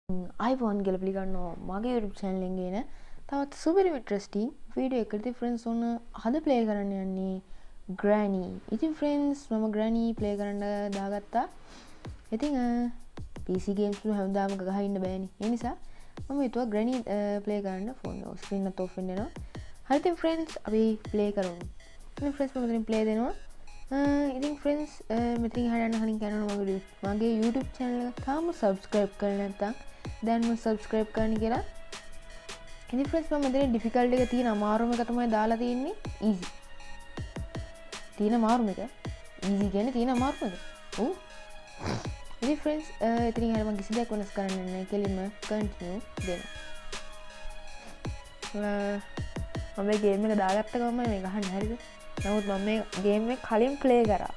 iPhone කියලා පිළිගන්නවා මගේ YouTube channel එකෙන් එන තවත් super interesting video එකකදී friends ඔන්න අද play කරන්න යන්නේ Granny. ඉතින් friends මම Granny play කරන්න දාගත්තා. ඉතින් PC games වල හැමදාම ගහලා ඉන්න බෑනේ. ඒ නිසා මම හිතුවා Granny play කරන්න phone එක screen එක off වෙනවා. හරි ඉතින් friends අපි play කරමු. ඉතින් friends මම මෙතනින් play දෙනවා. ඉතින් friends මෙතනින් හරියන්න කලින් කියනවා මගේ YouTube channel එක තාම subscribe කරලා නැත්නම් දැන්ම subscribe කරන්න කියලා. ඉතින් friends මම මෙතන difficult එක තියෙන අමාරුම එක තමයි දාලා තියෙන්නේ easy. තියෙන අමාරුම එක easy කියන්නේ තියෙන අමාරුම එක. ඔව්. ඉතින් friends එතනින් හරිය මම කිසි දෙයක් වෙනස් කරන්නේ නැහැ. කෙලින්ම continue දෙන්න. මම මේ game එක දාගත්ත ගමන් මේ ගහන්නේ හරිද? නමුත් මම මේ game එක කලින් play කරා.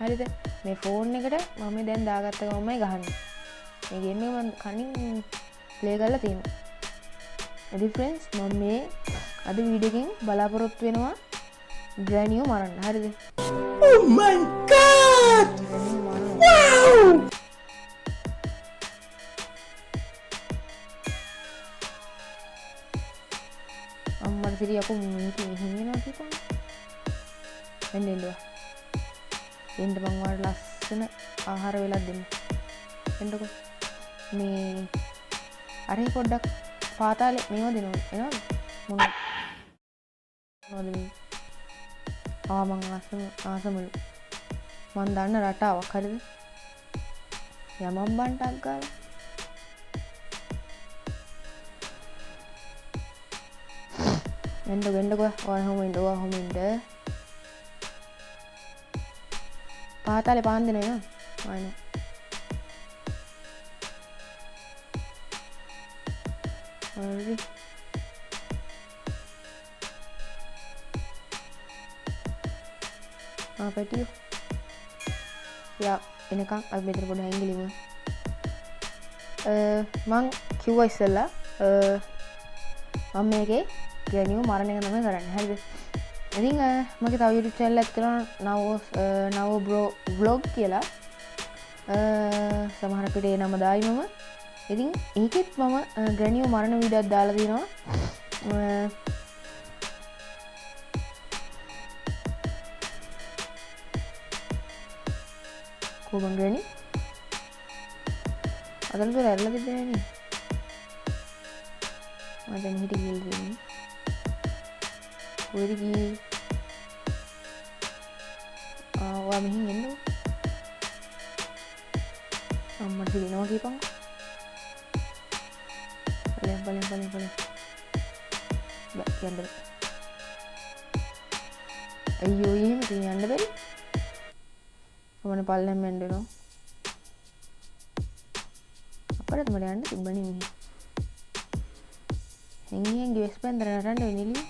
හරිද? මේ phone එකට මම දැන් දාගත්ත ගමන්මයි ගහන්නේ. මේ game එක මම කලින් play කරලා තියෙනවා. ඉතින් friends මම මේ අද වීඩියෝ එකෙන් බලාපොරොත්තු වෙනවා Granny මරන්න. හරිද? Oh my god! Wow! අම්මට සිරිය අපු මේක හින්නවා කියපන්. එන්න එන්න. එන්න මං වල ලස්සන ආහාර වෙලක් දෙන්න. එන්නකො. මේ අරේ පොඩ්ඩක් පාතාලේ මේව දෙනවා. එනවද? මොනවද මේ? මං ආසමලු. මං දන්න රටාවක් හරිද? යමම් බන්ටක් ගාලා. එන්නකො. ඔය හොම ඉන්න. පාතාලේ පාන් දෙනවා නේද? ආයෙ. හරි. පැටියෝ. යා එනකන් අපි මෙතන පොඩ්ඩක් හැංගිලිමු. මං කිව්වා ඉස්සෙල්ලා මම මේකේ Granny මරණ එක තමයි කරන්නේ. හරිද? ඉතින් මගේ තව YouTube channel එකක් තියෙනවා නව බ්‍රෝ vlog කියලා. සමහර පිට ඒ නම දායි මම. ඉතින් ඒකෙත් මම Granny මරණ වීඩියෝ එකක් දාලා තියෙනවා. කොහොමද Granny? අදල් පෙර ඇරලා තිබ්බේ නෑනේ. මම දැන් හිටි ගිහින් ඉන්නේ. කොහෙද ගියේ? ඔයා මෙහින් එන්නකො. අම්මට දිනනවා කියපන්. බලන්න. බෑ යන්න බෑ. අයියෝ එහෙම ඉතින් යන්න බැරි. මොන පල්ලෙන් මෙන්ඩනෝ. අපරත් මට යන්න තිබ්බනේ මෙහි. හැංගියෙන් ගිවස් පෙන්දර නටන්න වෙනිලි.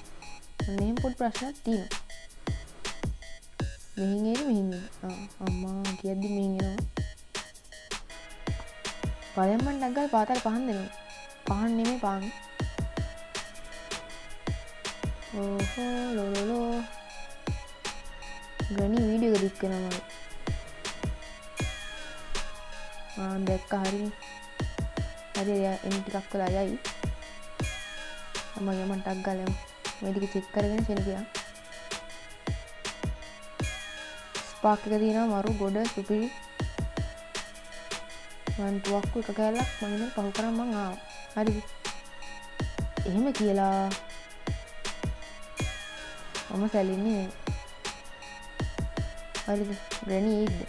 අන්න එහෙම පොඩි ප්‍රශ්නයක් තියෙනවා. මෙහින් අම්මා කියද්දි මෙහින් එනවා. පලයන් මණ්ඩක් ගාලා පාතාලේ පහන් දෙනවා. පහන් නෙමෙයි පාන්. ඕහෝ ලෝලෝ. Granny වීඩියෝ එක දික් වෙනවා. දැක්ක හරිනේ. හරි එන්න ටිකක් වෙලා යයි. මම යමන්ටක් ගාලා මේ ටික චෙක් කරගෙන ඉන්න ගියා. ස්පාක් එක දිනවා මරු ගොඩ සුපිරි. මං තුවක්කු එක කෑල්ලක් මම ඉතින් පහු කරන් මං ආවා. හරිද? එහෙම කියලා මම සැලින්නේ නෑ. හරිද? Granny ඉද්ද.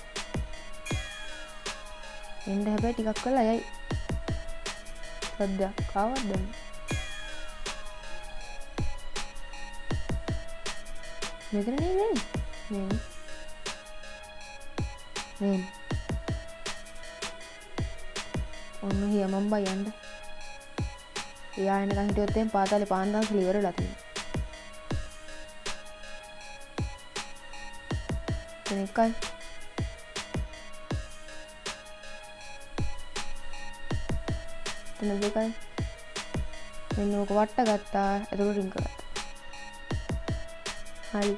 එන්න හැබැයි ටිකක් වෙලා යයි. සද්දයක් ආවද දැන්? මෙතන නේ මේ. ඔන්න හියමම් බා යන්න. එයා එනකන් හිටියොත් එම් පාතාලේ පාන් දාස් ඉවරලා තියෙනවා. කෙනෙක්යි. එතන දෙකයි. මෙන්න ඕක වට්ට ගත්තා. එතකොට රින් කරා. හරි.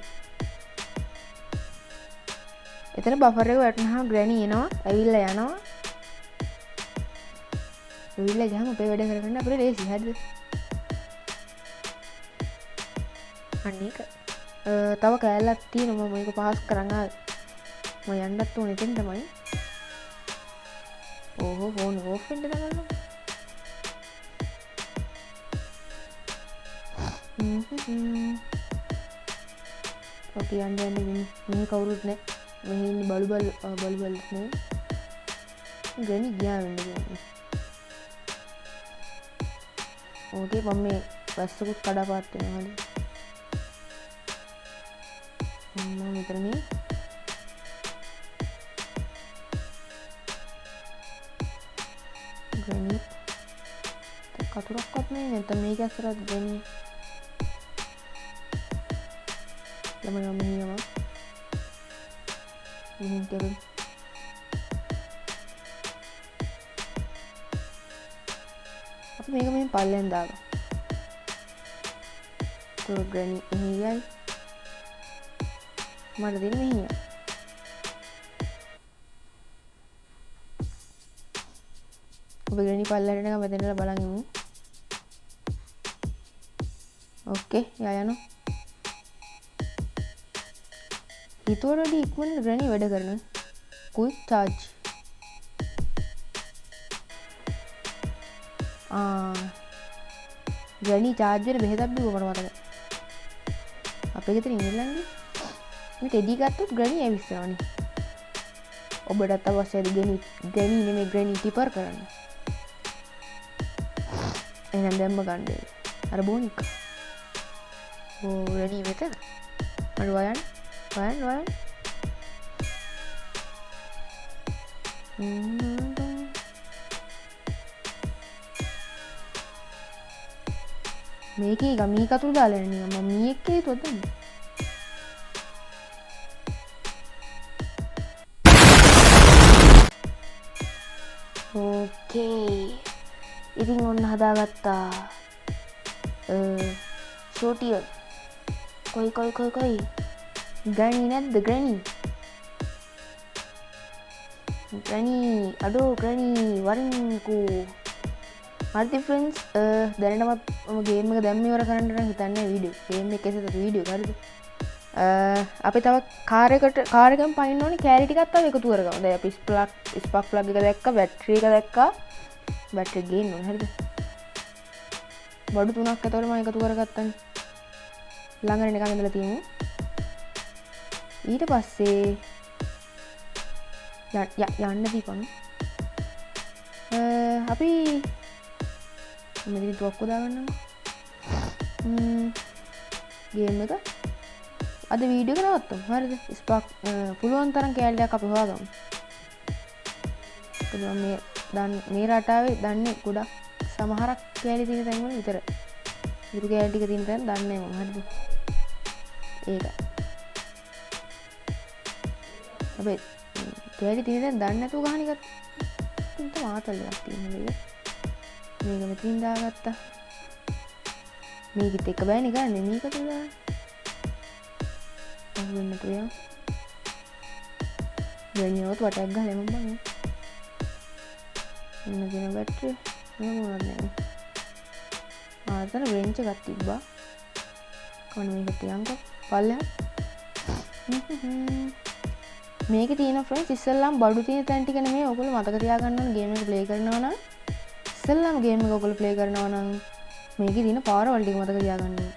එතන බෆර් එක වැටුනහම Granny එනවා. ඇවිල්ලා යනවා. ඇවිල්ලා ගියාම අපේ වැඩ කරගන්න අපිට ලේසි හරිද? අන්න ඒක. තව කෑල්ලක් තියෙනවා මම මේක පාස් කරන්න ආවේ. මම යන්නත් ඕනේ එතෙන් තමයි. ඕහෝ ෆෝන් ඕෆ් වෙන්න දාගන්නවා. අපි යන්නේ මේ කවුරුත් නැහැ. මෙහි ඉන්නේ බලුත් නැහැ. ග්‍රැනි ගියා වෙන්නේ. ඕකේ මම මේ වැස්සකුත් කඩපාත් වෙනවා හරි. මම මෙතන මේ ග්‍රැනි කතුරක්වත් නෑ නැත්නම් මේක ඇස්සරත් ග්‍රැනි ළමයි මෙහිම මෙහින් දෙන්න අපි මේක මෙහෙන් පල්ලෙන් දාගමු. તો ග්‍රැනි එහියයි මට දෙන්න මෙහිය. අපි ග්‍රැනි පල්ලෙන් යනකම් මෙතනලා බලන් ඉමු. ඕකේ යයano. ඊටවලදී ඉක්මනට ග්‍රැනි වැඩ කරනවා. quick charge. ග්‍රැනි charge වෙන බෙහෙතක් බිව්ව මට මතකයි. අපේ ගෙදර ඉංග්‍රීසියෙන් මේ ටෙඩි ගත්තොත් ග්‍රැනි ඇවිස්සනවනේ. ඔබටත් අවශ්‍යද ග්‍රැනි නෙමෙයි ග්‍රැනි ටිපර් කරන්න. එහෙනම් දැම්ම ගන්න. අර බෝනික. ඕ ග්‍රැනි මෙතන. අර වයන්. මේකේ ගමී කතුරු දාලා යන්නේ මම මීයක් හේතුවද දන්නේ. ඕකේ ඉතින් ඔන්න හදාගත්තා ෂෝටිය කොයි ග්‍රැනි නැද්ද ග්‍රැනි අඩෝ ග්‍රැනි වරින්කෝ හරිද ෆ්‍රෙන්ඩ්ස් දැනටමත් මම ගේම් එක දැන් ඉවර කරන්න නම් හිතන්නේ වීඩියෝ ගේම් එකේ ඇසත වීඩියෝ හරිද අපි තව කාර් එකෙන් පයින්න ඕනේ කෑලි ටිකක් තව එකතු කරගමු දැන් අපි ස්පාක් ප්ලග් එක දැක්කා බැටරි එක දැක්කා බැටරි ගේන්න ඕනේ හරිද බඩු තුනක් අතවල මම එකතු කරගත්තානේ ළඟට නිකන් ඉඳලා තියමු ඊට පස්සේ යන්න දීපන් අපි මෙතන තුවක්කු දාගන්නම්කෝ ගේම් එක අද වීඩියෝ එක නවත්තමු හරිද ස්පාක් පුළුවන් තරම් කෑල්ලක් අපි හොයාගමු මේ රටාවේ දන්නේ ගොඩක් සමහරක් කෑලි තියෙන තැන් වල විතර ඉතුරු කෑලි ටික තියෙන තැන් දන්නේ නැහැ මම හරිද ඒක අපි කෑලි තියෙන තැන් දන්නේ නැතුව ගහන එකත් තින්ත මාතලයක් තියෙන මේක මෙතනින් දාගත්තා මේකත් එක බෑනේ ගන්න මේකට දාන්න වෙන්න තුයා ගණියොත් වටක් ගහලා මම බලන්න එන්න දෙන බැටරි මොනවද නෑ ආතන රේන්ජ් එකක් තිබ්බා කොහොම මේක තියන්කෝ පල්ලෙහා මේකේ තියෙන ෆ්‍රෙන්ඩ්ස් ඉස්සෙල්ලාම බඩු තියෙන තැන් ටික නෙමෙයි ඔයගොල්ලෝ මතක තියාගන්න ඕනේ ගේම් එක ප්ලේ කරනවා නම් ඉස්සෙල්ලාම ගේම් එක ඔයගොල්ලෝ ප්ලේ කරනවා නම් මේකේ තියෙන පාරවල් ටික මතක තියාගන්න ඕනේ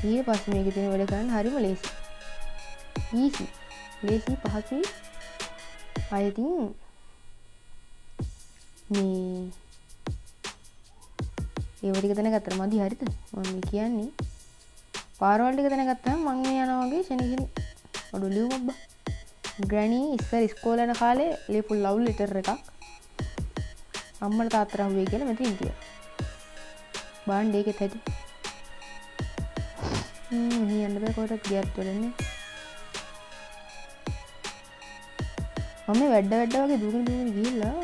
ඊට පස්සේ මේකේ තියෙන වැඩ කරන්න හරිම ලේසි ලේසි පහසුයි I think මේ ඒව ටික දැනගත්තට මදි හරිද මම කියන්නේ පාරවල් ටික දැනගත්තාම මම මේ යනවා වගේ ෂෙනිෂෙනි ඔඩු ලියුමක් බා ග්‍රැනි ඉස්සර ඉස්කෝලේ යන කාලේ ලියපු ලව් ලෙටර් එකක් අම්මලා තාත්තලා හුවේ කියලා මෙතන තියා බාන්න ඒකෙත් ඇති මෙහි යන්න බෑ කොහෙටත් ගියත් වෙලන්නේ මම වැඩ වගේ දුවගෙන ගිහිල්ලා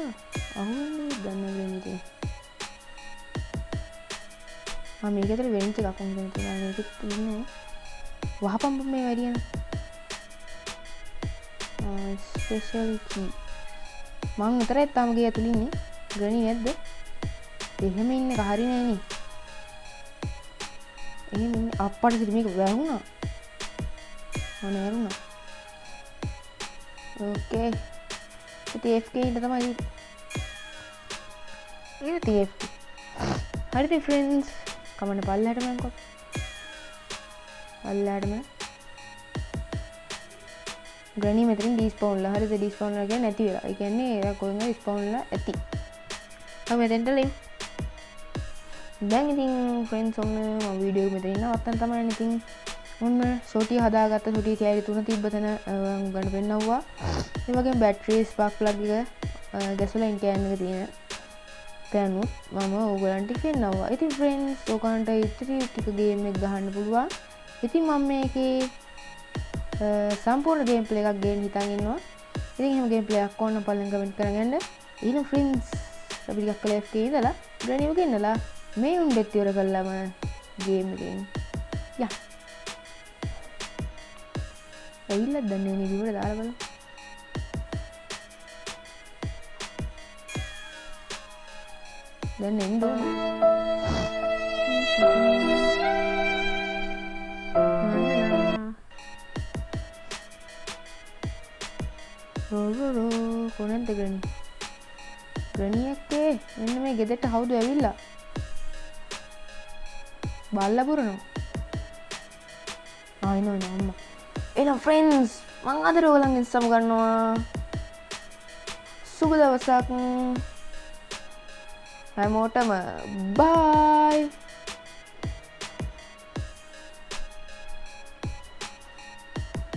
අහුවෙන්නේ දන්නේ නැහැ මම මේකතර වෙන්ච් එකක් හොඳට තියෙනවා මේකෙත් ඉන්නේ වහපම් මේ වැඩියන ස්පෙෂල් කී මං විතරයි තාම ගේ ඇතුළේ ඉන්නේ ග්‍රැනි නැද්ද? එහෙම ඉන්න එක හරි නෑනේ. එහෙම ඉන්න අප්පට සිට මේක වැහුණා. මොන ඇරුණා. ඕකේ. ඉතින් FK ඉන්න තමයි ඒක TFK. හරිද ෆ්‍රෙන්ඩ්ස්? කමන්න පල්ලහැට මං කොත්. පල්ලහැටම ග්‍රැනි මෙතනින් ඩිස්පවුන්ලා. හරිද? ඩිස්පවුන්ලා කියන්නේ නැති වෙලා. ඒ කියන්නේ එයා කොහෙන්ද ඩිස්පවුන්ලා ඇති. අපි මෙතෙන්ට ලිව්. දැන් ඉතින් ෆ්‍රෙන්ඩ්ස් ඔන්න මම වීඩියෝ එක මෙතනින් නවත්තන්න තමයි ඉතින් ඔන්න සෝටි හදාගත්ත සෝටි කෑලි 3 තිබ්බ තැන උගන්න පෙන්නවුවා. ඒ වගේම බැටරි ස්පාර්ක් ප්ලග් එක ගැසොලින් කෑන් එක තියෙන තැනුත් මම ඕගලන්ට පෙන්නවුවා. ඉතින් ෆ්‍රෙන්ඩ්ස් ඔයගලන්ට ඉතිරි ටික ගේම් එක ගහන්න පුළුවන්. ඉතින් මම මේකේ සම්පූර්ණ ගේම් ප්ලේ එකක් ගේන්න හිතන් ඉන්නවා. ඉතින් එහෙම ගේම් ප්ලේ එකක් ඕන පල්ලෙන් කමෙන්ට් කරන් යන්න. ඊළඟ ෆ්‍රෙන්ඩ්ස් අපි ටිකක් කලා FK ඉඳලා ග්‍රැනිව ගෙන්නලා මේ උන්දෙත් ඉවර කළාම ගේම් එකෙන් යා ඇවිල්ලා දන්නේ නේ ඉවර දාලා බලන්න. දැන් එන්න ඕනේ. කොනෙන්ද ග්‍රැනි? ග්‍රැනි එක්කේ මෙන්න මේ ගෙදරට හවුදු ඇවිල්ලා බල්ලා පුරනවා. ආයිනෝ අම්මා. එහෙනම් ෆ්‍රෙන්ඩ්ස් මං අද ඔයගලන්ගෙන් සමුගන්නවා. සුබ දවසක් හැමෝටම බයි.